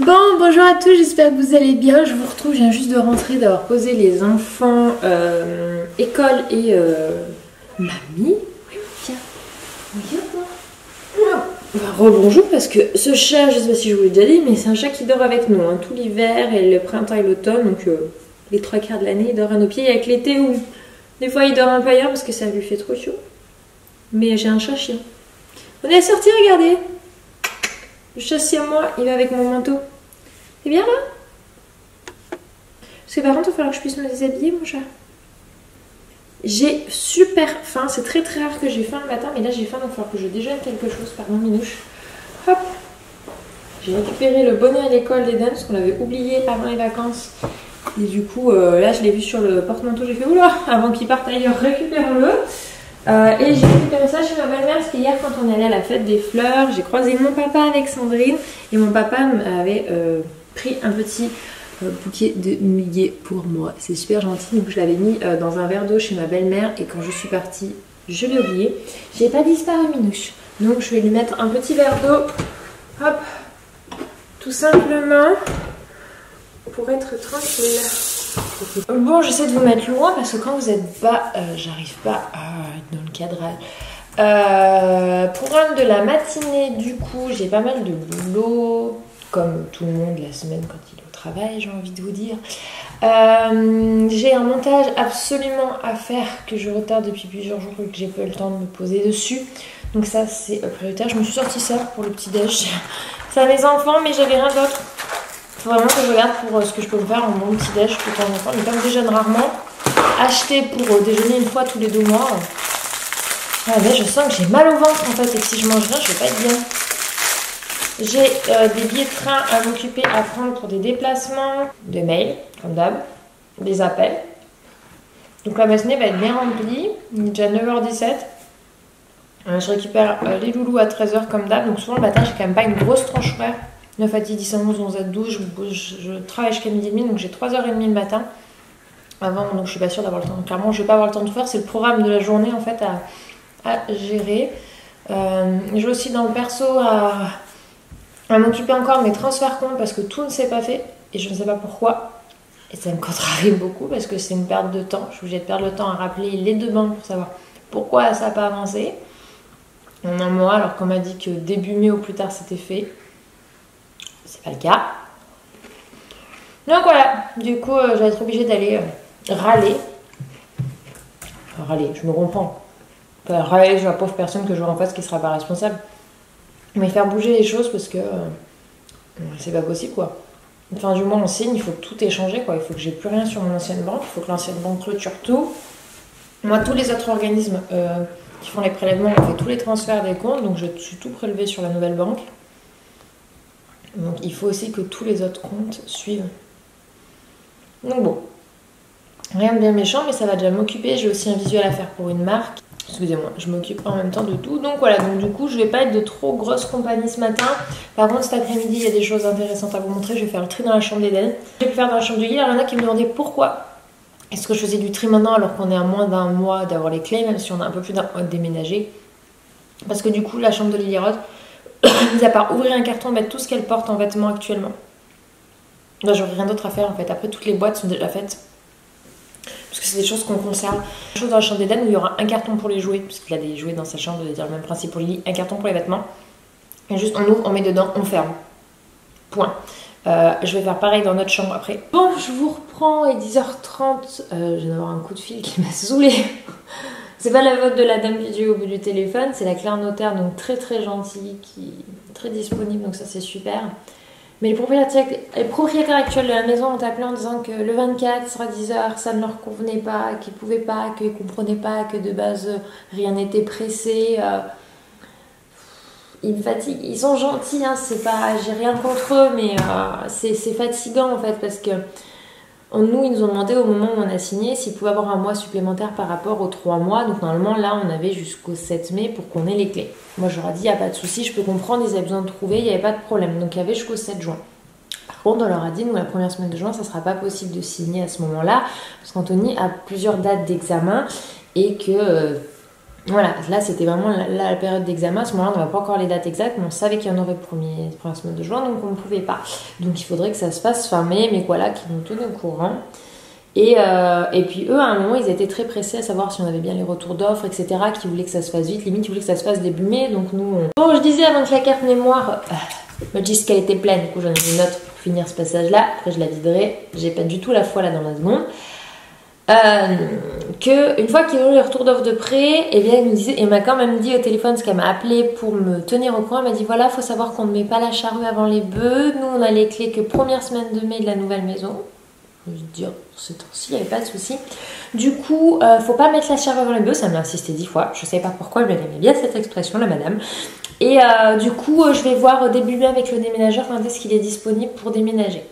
Bon, bonjour à tous, j'espère que vous allez bien. Je vous retrouve, je viens juste de rentrer, d'avoir posé les enfants, école et mamie. Oui, tiens, regarde-moi. Rebonjour parce que ce chat, je sais pas si je vous l'ai déjà dit, mais c'est un chat qui dort avec nous, hein, tout l'hiver et le printemps et l'automne, donc les 3/4 de l'année, il dort à nos pieds. Avec l'été où des fois il dort un peu ailleurs parce que ça lui fait trop chaud. Mais j'ai un chat-chien. On est sorti, regardez. Le chat à moi, il va avec mon manteau. C'est bien là? Parce que par contre, il va falloir que je puisse me déshabiller, mon chat. J'ai super faim. C'est très très rare que j'ai faim le matin, mais là j'ai faim, donc il va falloir que je déjeune quelque chose. Pardon, Minouche. Hop. J'ai récupéré le bonnet à l'école d'Eden parce qu'on l'avait oublié avant les vacances. Et du coup, là je l'ai vu sur le porte-manteau. J'ai fait oula, avant qu'il parte ailleurs, récupérons-le. Et j'ai récupéré ça chez ma belle-mère parce qu'hier quand on est allé à la fête des fleurs, j'ai croisé mon papa avec Sandrine et mon papa m'avait pris un petit bouquet de muguet pour moi. C'est super gentil, donc je l'avais mis dans un verre d'eau chez ma belle-mère et quand je suis partie, je l'ai oublié. J'ai pas disparu, Minouche. Donc je vais lui mettre un petit verre d'eau, hop, tout simplement pour être tranquille. Bon, j'essaie de vous mettre loin parce que quand vous êtes bas, j'arrive pas à être dans le cadrage. Programme de la matinée, du coup, j'ai pas mal de boulot, comme tout le monde la semaine quand il est au travail, j'ai envie de vous dire. J'ai un montage absolument à faire que je retarde depuis plusieurs jours et que j'ai pas eu le temps de me poser dessus. Donc ça, c'est prioritaire. Je me suis sorti ça pour le petit-déj. C'est à mes enfants, mais j'avais rien d'autre. Faut vraiment que je regarde pour ce que je peux me faire en bon petit-déj de temps en temps. Mais comme je déjeune rarement, acheter pour déjeuner une fois tous les 2 mois. Ah, mais je sens que j'ai mal au ventre en fait et que si je mange rien, je vais pas être bien. J'ai des billets de train à m'occuper, à prendre pour des déplacements, des mails, comme d'hab, des appels. Donc la matinée va être bien remplie. Il est déjà 9h17. Je récupère les loulous à 13h comme d'hab. Donc souvent le matin, j'ai quand même pas une grosse tranche horaire. 9 à 10, 10 à 11, 11 à 12, je travaille jusqu'à midi et demi, donc j'ai 3h30 le matin. Avant, donc je suis pas sûre d'avoir le temps. Clairement, je vais pas avoir le temps de tout faire. C'est le programme de la journée en fait à gérer. J'ai aussi dans le perso à m'occuper encore de mes transferts comptes parce que tout ne s'est pas fait et je ne sais pas pourquoi. Et ça me contrarie beaucoup parce que c'est une perte de temps. Je suis obligée de perdre le temps à rappeler les 2 banques pour savoir pourquoi ça n'a pas avancé en un mois alors qu'on m'a dit que début mai au plus tard c'était fait. C'est pas le cas. Donc voilà, du coup, je vais être obligée d'aller râler. Enfin, râler, je me comprends. Enfin, râler sur la pauvre personne que j'aurai en face qui sera pas responsable. Mais faire bouger les choses parce que c'est pas possible quoi. Enfin, du moins, on signe, il faut que tout ait changé quoi. Il faut que j'ai plus rien sur mon ancienne banque. Il faut que l'ancienne banque clôture tout. Moi, tous les autres organismes qui font les prélèvements ont fait tous les transferts des comptes. Donc, je suis tout prélevé sur la nouvelle banque. Donc il faut aussi que tous les autres comptes suivent. Donc bon, rien de bien méchant, mais ça va déjà m'occuper. J'ai aussi un visuel à faire pour une marque. Excusez-moi, je m'occupe en même temps de tout. Donc voilà, donc du coup je vais pas être de trop grosse compagnie ce matin. Par contre cet après-midi il y a des choses intéressantes à vous montrer. Je vais faire le tri dans la chambre d'Eden. J'ai pu faire dans la chambre de Guy. Il y en a qui me demandaient pourquoi est-ce que je faisais du tri maintenant alors qu'on est à moins d'1 mois d'avoir les clés, même si on a un peu plus d'1 mois de déménager. Parce que du coup la chambre de Lily Rose, mis à part ouvrir un carton, mettre tout ce qu'elle porte en vêtements actuellement. Là, j'aurais rien d'autre à faire en fait. Après, toutes les boîtes sont déjà faites. Parce que c'est des choses qu'on conserve. Une chose dans la chambre d'Eden où il y aura un carton pour les jouets, parce qu'il a des jouets dans sa chambre, c'est-à-dire le même principe pour Lily, un carton pour les vêtements. Et juste on ouvre, on met dedans, on ferme. Point. Je vais faire pareil dans notre chambre après. Bon, je vous reprends, il est 10h30. Je viens d'avoir un coup de fil qui m'a saoulée. C'est pas la vote de la dame du Dieu au bout du téléphone, c'est la Claire Notaire, donc très très gentille, qui est très disponible, donc ça c'est super. Mais les propriétaires actuels de la maison ont appelé en disant que le 24 sera 10h, ça ne leur convenait pas, qu'ils pouvaient pas, qu'ils comprenaient pas, que de base rien n'était pressé. Ils me fatiguent, ils sont gentils, hein, c'est pas, j'ai rien contre eux, mais c'est fatigant en fait parce que nous, ils nous ont demandé au moment où on a signé s'ils pouvaient avoir un mois supplémentaire par rapport aux 3 mois. Donc normalement, là, on avait jusqu'au 7 mai pour qu'on ait les clés. Moi, j'aurais dit, il n'y a pas de souci, je peux comprendre, ils avaient besoin de trouver, il n'y avait pas de problème. Donc il y avait jusqu'au 7 juin. Par contre, on leur a dit, nous, la première semaine de juin, ça ne sera pas possible de signer à ce moment-là, parce qu'Anthony a plusieurs dates d'examen et que Voilà, là c'était vraiment la période d'examen. À ce moment-là, on n'avait pas encore les dates exactes, mais on savait qu'il y en aurait première semaine de juin, donc on ne pouvait pas. Donc il faudrait que ça se fasse fin mai, mais voilà, qu'ils nous donnent au courant. Et puis eux, à un moment, ils étaient très pressés à savoir si on avait bien les retours d'offres, etc., qui voulaient que ça se fasse vite, limite, ils voulaient que ça se fasse début mai, donc nous, Bon, je disais avant que la carte mémoire me dise qu'elle était pleine, du coup j'en ai une autre pour finir ce passage-là, après je la viderai, j'ai pas du tout la foi là dans la seconde. Que une fois qu'ils ont eu les retours d'offres de prêt, et bien elle m'a quand même dit au téléphone, parce qu'elle m'a appelé pour me tenir au courant, elle m'a dit voilà, faut savoir qu'on ne met pas la charrue avant les bœufs, nous on a les clés que première semaine de mai de la nouvelle maison. Je veux dire, ce temps-ci, il n'y avait pas de souci. Du coup, faut pas mettre la charrue avant les bœufs, ça m'a insisté 10 fois, je sais pas pourquoi, mais elle aimait bien cette expression, la madame. Et du coup, je vais voir au début mai avec le déménageur quand est-ce qu'il est disponible pour déménager.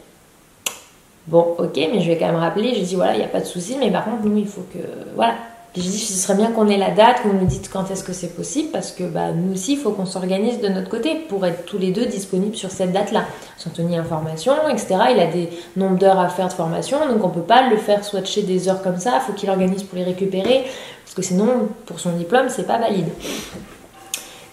Bon, ok, mais je vais quand même rappeler, j'ai dit voilà, il n'y a pas de souci, mais par contre, nous, il faut que... Voilà. J'ai dit, ce serait bien qu'on ait la date, qu'on nous dise quand est-ce que c'est possible, parce que bah, nous aussi, il faut qu'on s'organise de notre côté pour être tous les deux disponibles sur cette date-là. Sans tenir information, etc. Il a des nombres d'heures à faire de formation, donc on ne peut pas le faire swatcher des heures comme ça, il faut qu'il organise pour les récupérer, parce que sinon, pour son diplôme, c'est pas valide.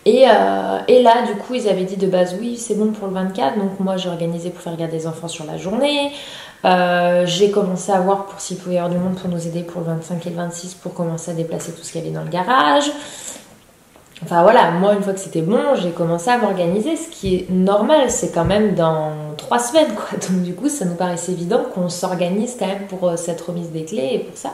Et là, du coup, ils avaient dit de base, oui, c'est bon pour le 24, donc moi, j'ai organisé pour faire garder les enfants sur la journée. J'ai commencé à voir pour s'il pouvait y avoir du monde pour nous aider pour le 25 et le 26 pour commencer à déplacer tout ce qu'il y avait dans le garage. Enfin voilà, moi une fois que c'était bon, j'ai commencé à m'organiser, ce qui est normal, c'est quand même dans 3 semaines quoi. Donc du coup, ça nous paraissait évident qu'on s'organise quand même pour cette remise des clés et pour ça.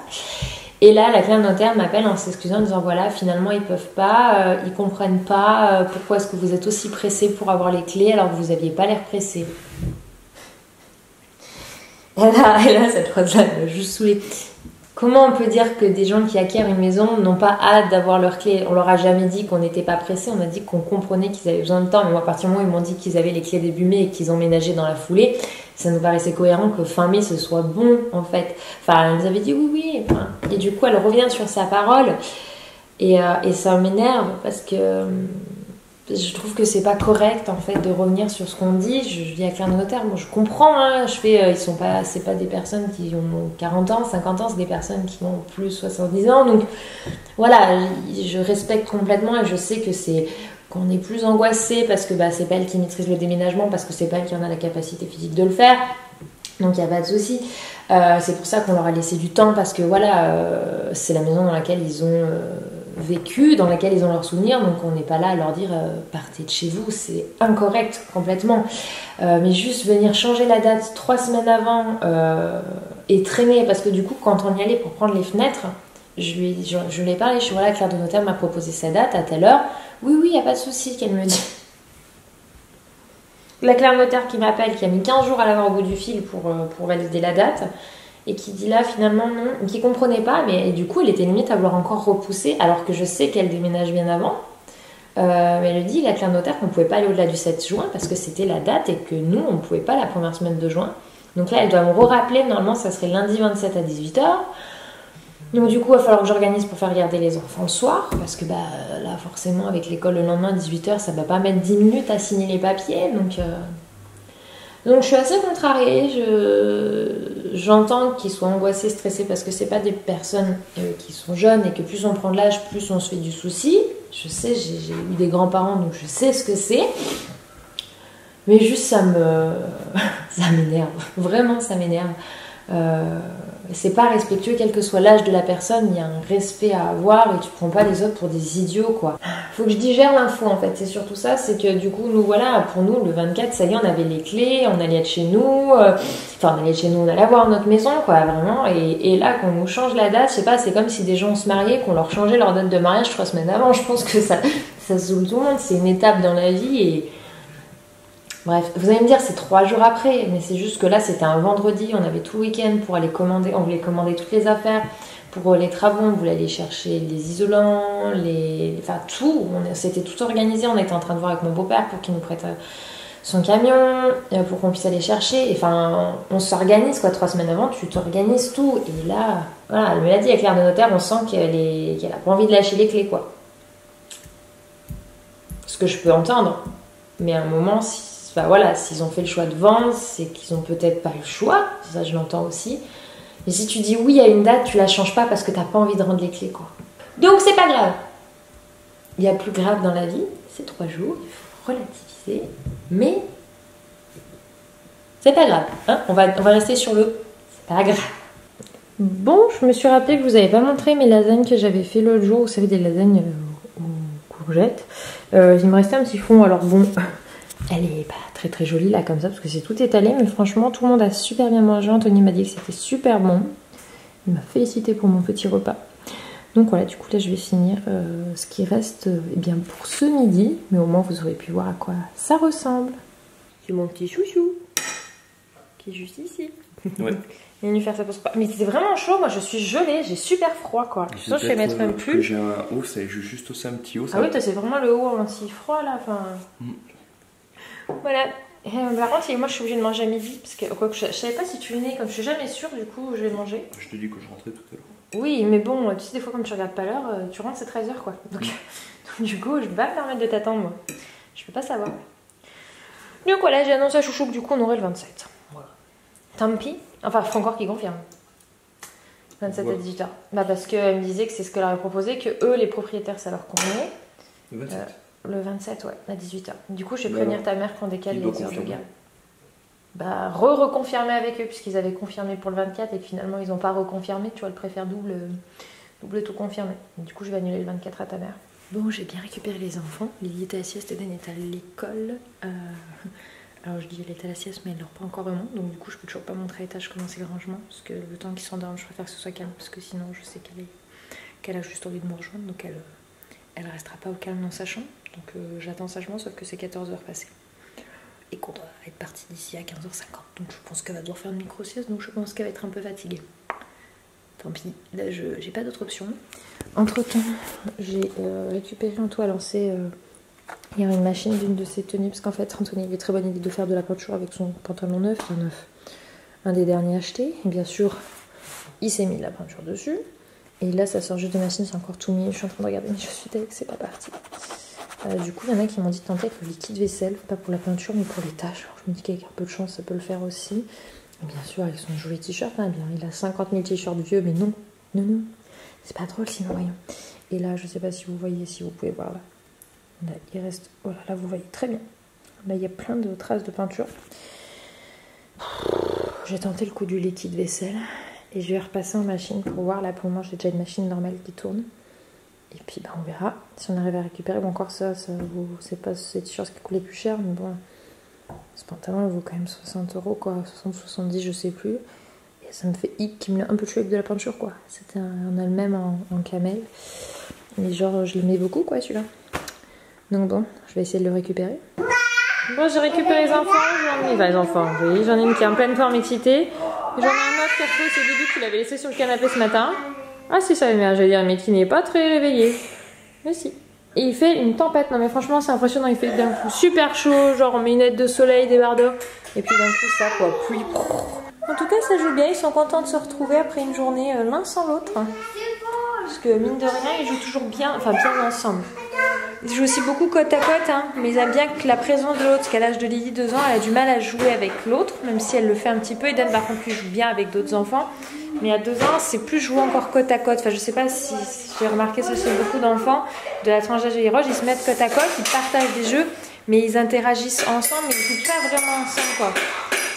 Et là, la cliente notaire m'appelle en s'excusant en disant voilà, finalement ils peuvent pas, ils comprennent pas pourquoi est-ce que vous êtes aussi pressé pour avoir les clés alors que vous aviez pas l'air pressé. Et là, cette phrase-là m'a juste saoulée. Comment on peut dire que des gens qui acquièrent une maison n'ont pas hâte d'avoir leurs clés? On leur a jamais dit qu'on n'était pas pressé, on a dit qu'on comprenait qu'ils avaient besoin de temps. Mais moi, à partir du moment où ils m'ont dit qu'ils avaient les clés début mai et qu'ils ont ménagé dans la foulée, ça nous paraissait cohérent que fin mai ce soit bon en fait. Enfin, elle nous avait dit oui, oui. Enfin, et du coup, elle revient sur sa parole et ça m'énerve parce que je trouve que c'est pas correct en fait de revenir sur ce qu'on dit. Je dis à Claire Notaire, moi je comprends, hein, ils sont pas, c'est pas des personnes qui ont 40 ans, 50 ans, c'est des personnes qui ont plus 70 ans. Donc voilà, je respecte complètement et je sais que c'est qu'on est plus angoissé parce que bah, c'est pas elle qui maîtrise le déménagement, parce que c'est pas elle qui en a la capacité physique de le faire. Donc il n'y a pas de souci. C'est pour ça qu'on leur a laissé du temps parce que voilà, c'est la maison dans laquelle ils ont vécu, dans laquelle ils ont leurs souvenirs, donc on n'est pas là à leur dire partez de chez vous, c'est incorrect complètement. Mais juste venir changer la date 3 semaines avant et traîner, parce que du coup quand on y allait pour prendre les fenêtres, je lui ai parlé, je suis voilà, Claire de Notaire m'a proposé sa date à telle heure. Oui, il n'y a pas de souci, qu'elle me dit. La Claire Notaire qui m'appelle, qui a mis 15 jours à l'avoir au bout du fil pour valider la date, et qui dit là finalement non, qui comprenait pas, mais du coup elle était limite à vouloir encore repousser, alors que je sais qu'elle déménage bien avant. Mais elle dit, la Claire Notaire, qu'on ne pouvait pas aller au-delà du 7 juin, parce que c'était la date, et que nous, on ne pouvait pas la première semaine de juin. Donc là, elle doit me rappeler, normalement ça serait lundi 27 à 18h. Donc du coup, il va falloir que j'organise pour faire garder les enfants le soir, parce que bah, là, forcément, avec l'école le lendemain, 18h, ça va pas mettre 10 minutes à signer les papiers. Donc je suis assez contrariée, j'entends qu'ils soient angoissés, stressés, parce que c'est pas des personnes qui sont jeunes, et que plus on prend de l'âge, plus on se fait du souci. Je sais, j'ai eu des grands-parents, donc je sais ce que c'est. Mais juste, ça m'énerve, vraiment ça m'énerve. C'est pas respectueux, quel que soit l'âge de la personne, il y a un respect à avoir et tu prends pas les autres pour des idiots quoi. Faut que je digère l'info en fait, c'est surtout ça, c'est que du coup nous voilà, pour nous le 24 ça y est on avait les clés, on allait être chez nous, enfin on allait être chez nous, on allait avoir notre maison quoi vraiment, et là qu'on nous change la date, je sais pas, c'est comme si des gens se mariaient, qu'on leur changeait leur date de mariage 3 semaines avant, je pense que ça saoule tout le monde, c'est une étape dans la vie et... Bref, vous allez me dire c'est 3 jours après, mais c'est juste que là c'était un vendredi, on avait tout le week-end pour aller commander, on voulait commander toutes les affaires pour les travaux, on voulait aller chercher les isolants, enfin tout, c'était tout organisé, on était en train de voir avec mon beau-père pour qu'il nous prête son camion, pour qu'on puisse aller chercher, enfin on s'organise quoi, 3 semaines avant tu t'organises tout, et là, voilà, elle me l'a dit avec Claire de Notaire, on sent qu'elle a pas envie de lâcher les clés quoi. Ce que je peux entendre, mais à un moment, enfin voilà, s'ils ont fait le choix de vendre, c'est qu'ils ont peut-être pas le choix, ça je l'entends aussi. Mais si tu dis oui à une date, tu la changes pas parce que t'as pas envie de rendre les clés quoi. Donc c'est pas grave. il y a plus grave dans la vie, c'est 3 jours, il faut relativiser, mais c'est pas grave, hein, on va rester sur le c'est pas grave. Bon, je me suis rappelé que vous n'avez pas montré mes lasagnes que j'avais fait l'autre jour, vous savez, des lasagnes aux courgettes. Il me restait un petit fond, alors bon, elle est pas très jolie là comme ça, parce que c'est tout étalé, mais franchement, tout le monde a super bien mangé. Anthony m'a dit que c'était super bon. Il m'a félicité pour mon petit repas. Donc voilà, du coup là je vais finir ce qui reste eh bien pour ce midi, mais au moins vous aurez pu voir à quoi ça ressemble. C'est mon petit chouchou qui est juste ici. Ouais. Il est venu faire sa pause. Mais c'est vraiment chaud, moi je suis gelée, j'ai super froid quoi. Toi je vais mettre même plus. J'ai un haut, ça joue juste aussi un petit haut. Ah oui, c'est vraiment le haut anti-froid là. Enfin... Voilà. Par contre, moi je suis obligée de manger à midi parce que quoi que je savais pas si tu venais, comme je suis jamais sûre, du coup je vais manger. Je te dis que je rentrais tout à l'heure. Oui, mais bon, tu sais, des fois, comme tu regardes pas l'heure, tu rentres, c'est 13h quoi. Donc, du coup, je vais pas me permettre de t'attendre moi. Je peux pas savoir. Donc voilà, j'ai annoncé à Chouchou que du coup on aurait le 27. Voilà. Tant pis. Enfin, faut encore qu'il confirme. 27 à 18h. Bah, parce qu'elle me disait que c'est ce qu'elle avait proposé, que eux, les propriétaires, ça leur convenait. Le 27 le 27, ouais, à 18h. Du coup, je vais prévenir ta mère qu'on décale les heures de garde. Bah, reconfirmer avec eux, puisqu'ils avaient confirmé pour le 24 et que finalement ils n'ont pas reconfirmé. Tu vois, elle préfère double tout confirmer. Du coup, je vais annuler le 24 à ta mère. Bon, j'ai bien récupéré les enfants. Lily était à la sieste, Eden est à l'école. Alors, je dis elle est à la sieste, mais elle dort pas encore vraiment. Donc, du coup, je peux toujours pas montrer à l'étage comment c'est le rangement. Parce que le temps qu'ils s'endorment, je préfère que ce soit calme. Parce que sinon, je sais qu'elle a juste envie de me rejoindre. Donc, elle restera pas au calme dans sa chambre. Donc, j'attends sagement, sauf que c'est 14h passées. Et qu'on doit être parti d'ici à 15h50. Donc je pense qu'elle va devoir faire une micro-sieste, donc je pense qu'elle va être un peu fatiguée. Tant pis, là j'ai pas d'autre option. Entre temps, j'ai récupéré un toit lancé hier une machine d'une de ses tenues, parce qu'en fait Anthony avait très bonne idée de faire de la peinture avec son pantalon neuf, un des derniers achetés. Et bien sûr, il s'est mis de la peinture dessus. Et là ça sort juste de machine, c'est encore tout mis. Je suis en train de regarder, mais je suis deg, c'est pas parti. Du coup, il y en a qui m'ont dit de tenter avec le liquide vaisselle, pas pour la peinture, mais pour les taches. Alors, je me dis qu'avec un peu de chance, ça peut le faire aussi. Et bien sûr, avec son joli t-shirt, hein, bien, il a 50 000 t-shirts vieux, mais non, c'est pas drôle sinon, voyons. Et là, je sais pas si vous voyez, si vous pouvez voir là. Là, il reste, voilà, là vous voyez très bien. Là, il y a plein de traces de peinture. J'ai tenté le coup du liquide vaisselle et je vais repasser en machine pour voir. Là, pour le moment, j'ai déjà une machine normale qui tourne. Et puis bah, on verra si on arrive à récupérer. Bon, encore ça c'est pas ces t-shirts qui coûtent plus cher, mais bon, ce pantalon il vaut quand même 60 € quoi, 60, 70, je sais plus. Et ça me fait hic qui me l'a un peu tué avec de la peinture quoi. C'était un allemand en camel. Mais genre, je l'aimais beaucoup quoi celui-là. Donc bon, je vais essayer de le récupérer. Bon, j'ai récupéré les enfants, oui, j'en ai une qui est en pleine forme excitée. J'en ai un autre qui a trouvé ses débuts qu'il avait laissé sur le canapé ce matin. Ah si, ça va bien, j'allais dire, mais qui n'est pas très réveillé. Mais si. Et il fait une tempête, non mais franchement c'est impressionnant, il fait d'un coup super chaud, genre on met une aide de soleil, des barres d'eau, et puis d'un coup ça quoi, pluie. En tout cas ça joue bien, ils sont contents de se retrouver après une journée l'un sans l'autre. Parce que mine de rien, ils jouent toujours bien, enfin bien ensemble. Ils jouent aussi beaucoup côte à côte, hein, mais ils aiment bien que la présence de l'autre, parce qu'à l'âge de Lily, 2 ans, elle a du mal à jouer avec l'autre, même si elle le fait un petit peu. Eden par contre, lui joue bien avec d'autres enfants. Mais à 2 ans, c'est plus jouer encore côte à côte. Enfin, je sais pas si j'ai remarqué ça chez beaucoup d'enfants de la tranche d'âge de Hiroge, ils se mettent côte à côte, ils partagent des jeux, mais ils interagissent ensemble, mais ils jouent pas vraiment ensemble, quoi.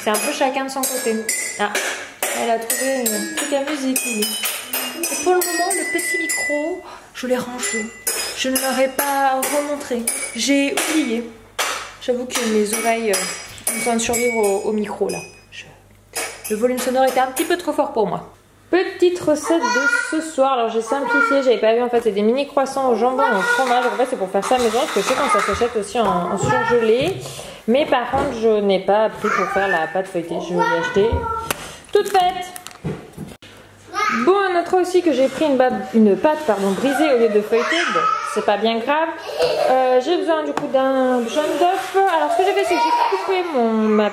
C'est un peu chacun de son côté. Ah, elle a trouvé une truc à musique, Lily. Et pour le moment, le petit micro, je l'ai rangé. Je ne l'aurais pas remontré. J'ai oublié. J'avoue que mes oreilles ont besoin de survivre au micro, là. Le volume sonore était un petit peu trop fort pour moi. Petite recette de ce soir. Alors j'ai simplifié, j'avais pas vu en fait, c'est des mini croissants au jambon et au fromage. En fait c'est pour faire ça à maison parce que je sais quand ça s'achète aussi en surgelé. Mais par contre je n'ai pas pris pour faire la pâte feuilletée. Je l'ai achetée toute faite. Bon, on notera aussi que j'ai pris une pâte brisée au lieu de feuilletée. Bon, c'est pas bien grave. J'ai besoin du coup d'un jaune d'œuf. Alors ce que j'ai fait c'est que j'ai coupé ma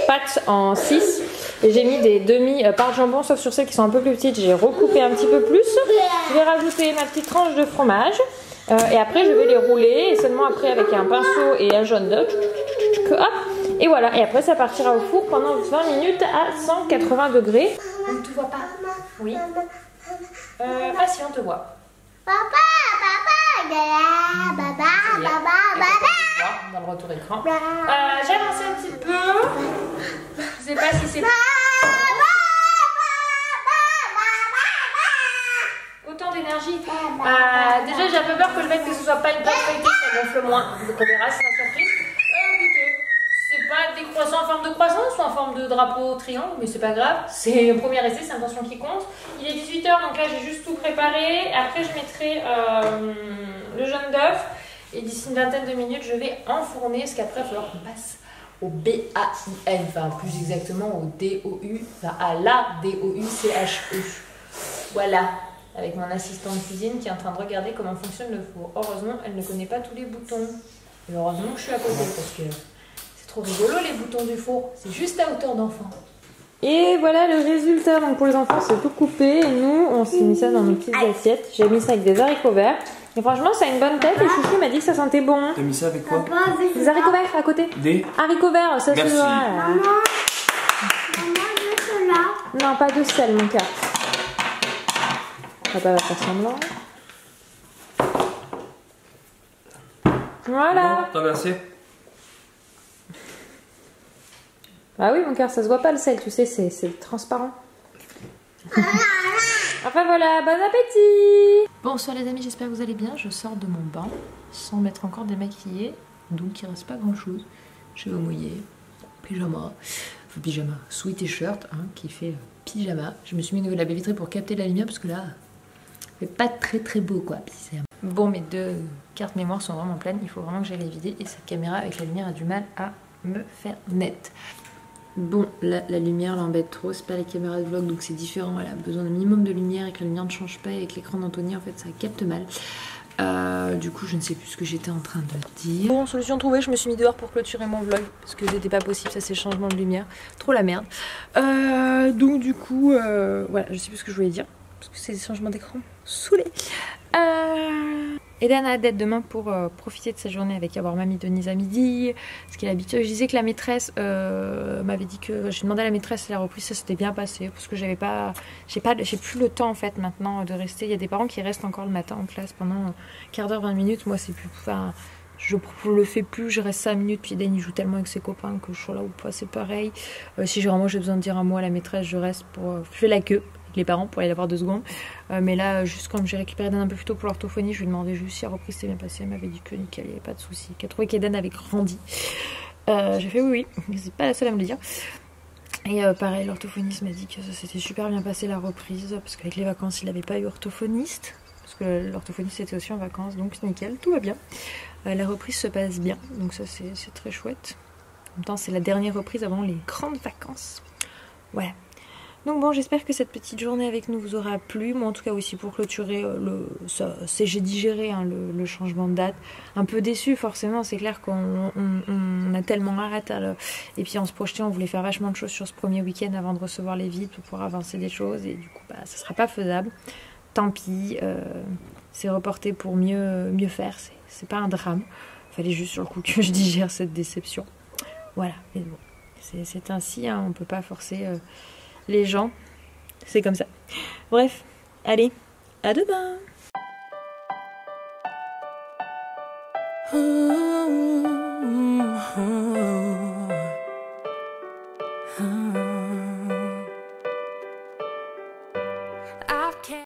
pâte en 6 et j'ai mis des demi par jambon, sauf sur celles qui sont un peu plus petites, j'ai recoupé un petit peu plus. Je vais rajouter ma petite tranche de fromage et après je vais les rouler et seulement après avec un pinceau et un jaune d'œuf. Hop, et voilà, et après ça partira au four pendant 20 minutes à 180 degrés. On ne te voit pas? Oui. Ah si, on te voit. Papa, Dans le retour écran. J'ai avancé un petit peu. Je sais pas si c'est autant d'énergie. Déjà, j'ai un peu peur que le fait que ce soit pas une pâte feuilletée, ça gonfle moins. Donc on verra, c'est la surprise. Écoutez, c'est pas des croissants en forme de croissant, soit en forme de drapeau triangle, mais c'est pas grave. C'est le premier essai, c'est l'intention qui compte. Il est 18 h, donc là j'ai juste tout préparé. Après, je mettrai le jaune d'œuf. Et d'ici une vingtaine de minutes, je vais enfourner, parce qu'après, il va falloir qu'on passe au BAIN, enfin plus exactement au DOU, enfin à la DOUCHE. Voilà, avec mon assistante cuisine qui est en train de regarder comment fonctionne le four. Heureusement, elle ne connaît pas tous les boutons. Et heureusement que je suis à côté, parce que c'est trop rigolo les boutons du four. C'est juste à hauteur d'enfant. Et voilà le résultat. Donc pour les enfants, c'est tout coupé. Et nous, on s'est mis ça dans nos petites assiettes. J'ai mis ça avec des haricots verts. Et franchement, ça a une bonne tête et Chouchou m'a dit que ça sentait bon. T'as mis ça avec quoi? Des haricots verts à côté. Des haricots verts, ça se voit. Maman, de cela. Non, pas de sel, mon cœur. Papa va faire semblant. Voilà. T'en as assez? Ah oui, mon cœur, ça se voit pas le sel, tu sais, c'est transparent. Enfin voilà, bon appétit! Bonsoir les amis, j'espère que vous allez bien. Je sors de mon bain sans m'être encore démaquillée, donc il reste pas grand chose. Cheveux mouillés, pyjama, enfin pyjama, sous t-shirt hein, qui fait pyjama. Je me suis mis une nouvelle baie vitrée pour capter la lumière parce que là, il fait pas très beau quoi. Bon, mes deux cartes mémoire sont vraiment pleines, il faut vraiment que j'aille les vider et cette caméra avec la lumière a du mal à me faire net. Bon, là, la lumière l'embête trop, c'est pas la caméra de vlog donc c'est différent, elle a besoin d'un minimum de lumière et que la lumière ne change pas et avec l'écran d'Anthony en fait ça capte mal. Du coup je ne sais plus ce que j'étais en train de dire. Bon, solution trouvée, je me suis mis dehors pour clôturer mon vlog parce que c'était pas possible, ça c'est le changement de lumière, trop la merde. Donc du coup, voilà, je sais plus ce que je voulais dire parce que c'est des changements d'écran, saoulé. Eden a date demain pour profiter de sa journée avec avoir mamie Denise à midi, ce qui est l'habitude. Je disais que la maîtresse m'avait dit que j'ai demandé à la maîtresse si la reprise ça s'était bien passé parce que j'ai plus le temps en fait maintenant de rester. Il y a des parents qui restent encore le matin en classe pendant un quart d'heure, 20 minutes. Moi c'est plus, enfin, je le fais plus. Je reste 5 minutes puis Eden il joue tellement avec ses copains que je suis là ou pas, c'est pareil. Si vraiment j'ai besoin de dire un mot à la maîtresse, je reste pour je fais la queue. Les parents pour aller l'avoir 2 secondes mais là juste quand j'ai récupéré Eden un peu plus tôt pour l'orthophonie, je lui demandais juste si la reprise s'était bien passée. Elle m'avait dit que nickel, il n'y avait pas de souci, qu'elle trouvait qu'Eden avait grandi. J'ai fait oui, c'est pas la seule à me le dire. Et pareil, l'orthophoniste m'a dit que ça s'était super bien passé la reprise parce qu'avec les vacances il n'avait pas eu orthophoniste parce que l'orthophoniste était aussi en vacances, donc nickel, tout va bien. La reprise se passe bien, donc ça c'est très chouette. En même temps c'est la dernière reprise avant les grandes vacances, voilà. Donc bon, j'espère que cette petite journée avec nous vous aura plu. Moi en tout cas aussi pour clôturer, j'ai digéré hein, le changement de date. Un peu déçu forcément, c'est clair qu'on a tellement hâte. Et puis en se projetait, on voulait faire vachement de choses sur ce premier week-end avant de recevoir les vides pour pouvoir avancer des choses. Et du coup, bah, ça sera pas faisable. Tant pis, c'est reporté pour mieux faire. C'est pas un drame. Fallait juste sur le coup que je digère cette déception. Voilà, mais bon, c'est ainsi, hein, on peut pas forcer... les gens, c'est comme ça. Bref, allez, à demain.